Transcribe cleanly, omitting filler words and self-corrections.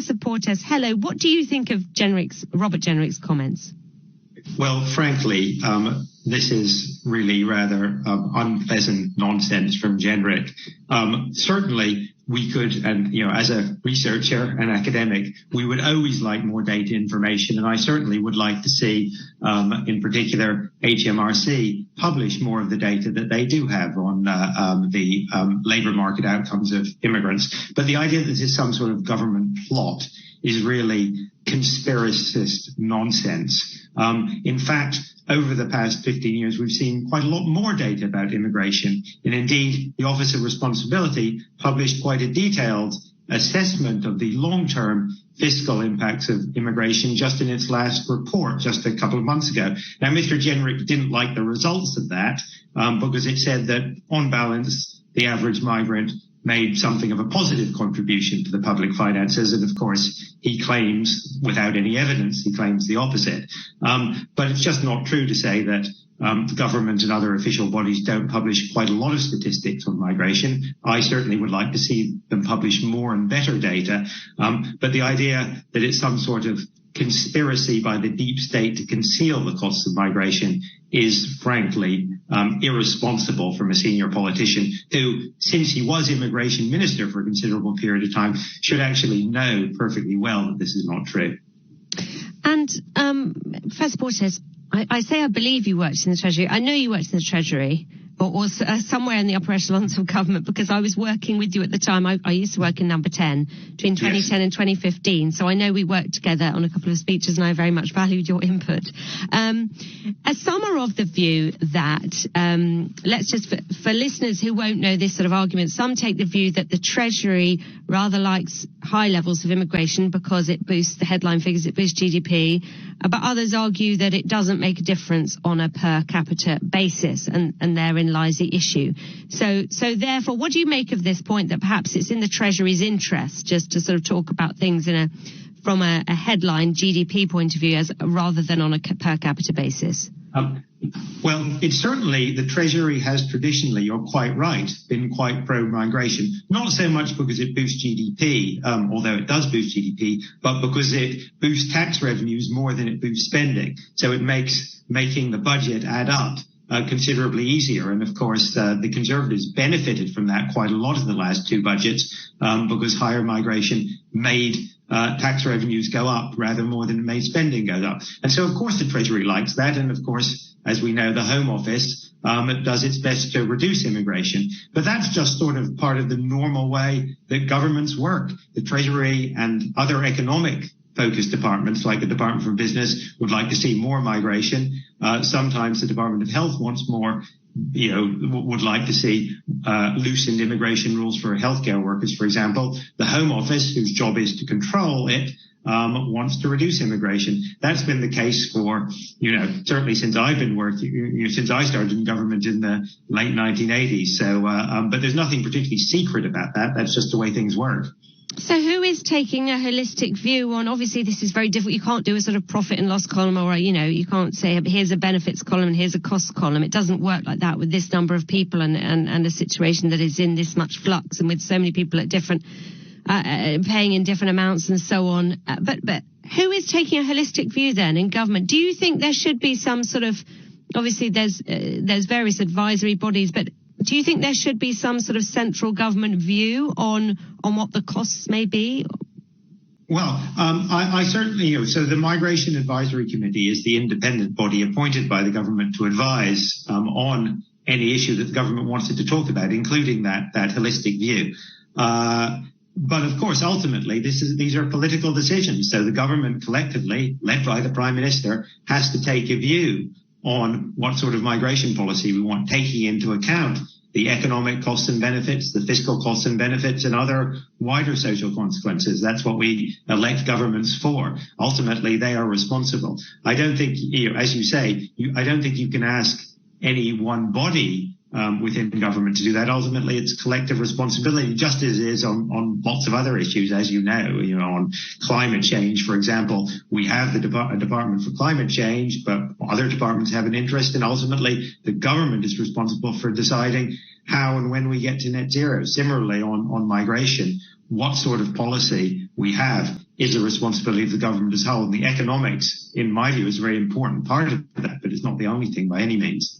Professor Portes, hello. What do you think of Robert Jenrick's comments? Well, frankly, this is really rather unpleasant nonsense from Jenrick. Certainly, we could, and as a researcher and academic, we would always like more data information, and I certainly would like to see, in particular, HMRC publish more of the data that they do have on the labour market outcomes of immigrants. But the idea that this is some sort of government plot is really conspiracist nonsense. In fact, over the past 15 years, we've seen quite a lot more data about immigration. And indeed, the Office of Responsibility published quite a detailed assessment of the long-term fiscal impacts of immigration just in its last report just a couple of months ago. Now, Mr. Jenrick didn't like the results of that because it said that, on balance, the average migrant made something of a positive contribution to the public finances. And of course, he claims, without any evidence, he claims the opposite. But it's just not true to say that the government and other official bodies don't publish quite a lot of statistics on migration. I certainly would like to see them publish more and better data. But the idea that it's some sort of conspiracy by the deep state to conceal the costs of migration is frankly irresponsible from a senior politician who, since he was immigration minister for a considerable period of time, should actually know perfectly well that this is not true. And Professor Portes, I say I believe you worked in the Treasury. I know you worked in the Treasury or somewhere in the upper echelons of government, because I was working with you at the time. I used to work in Number 10 between 2010 and 2015. So I know we worked together on a couple of speeches, and I very much valued your input. Some are of the view that, let's just, for listeners who won't know this sort of argument, some take the view that the Treasury rather likes high levels of immigration because it boosts the headline figures, it boosts GDP, but others argue that it doesn't make a difference on a per capita basis, and therein lies the issue. So therefore, what do you make of this point that perhaps it's in the Treasury's interest just to sort of talk about things from a headline GDP point of view rather than on a per capita basis? Well, it's certainly, the Treasury has traditionally, you're quite right, been quite pro-migration. Not so much because it boosts GDP, although it does boost GDP, but because it boosts tax revenues more than it boosts spending. So it makes making the budget add up considerably easier. And of course, the Conservatives benefited from that quite a lot in the last two budgets because higher migration made tax revenues go up rather more than it made spending go up. And so, of course, the Treasury likes that. And of course, as we know, the Home Office does its best to reduce immigration. But that's just sort of part of the normal way that governments work. The Treasury and other economic focused departments like the Department for Business would like to see more migration. Sometimes the Department of Health wants more, would like to see loosened immigration rules for healthcare workers, for example. The Home Office, whose job is to control it, wants to reduce immigration. That's been the case for, certainly since I've been working, since I started in government in the late 1980s. So, but there's nothing particularly secret about that. That's just the way things work. So who is taking a holistic view on, obviously this is very difficult, you can't do a sort of profit and loss column or, you can't say here's a benefits column and here's a cost column. It doesn't work like that with this number of people and a situation that is in this much flux and with so many people at different, paying in different amounts and so on. But who is taking a holistic view then in government? Do you think there should be some sort of, obviously there's various advisory bodies, but do you think there should be some sort of central government view on what the costs may be? Well, I certainly, so the Migration Advisory Committee is the independent body appointed by the government to advise on any issue that the government wants it to talk about, including that holistic view. But of course, ultimately, these are political decisions. So the government collectively, led by the Prime Minister, has to take a view on what sort of migration policy we want, taking into account the economic costs and benefits, the fiscal costs and benefits, and other wider social consequences. That's what we elect governments for. Ultimately, they are responsible. I don't think, as you say, I don't think you can ask any one body within government to do that. Ultimately, it's collective responsibility, just as it is on lots of other issues, as you know, on climate change, for example. We have the Department for Climate Change, but other departments have an interest, and ultimately the government is responsible for deciding how and when we get to net zero. Similarly, on migration, what sort of policy we have is a responsibility of the government as a whole. And the economics, in my view, is a very important part of that, but it's not the only thing by any means.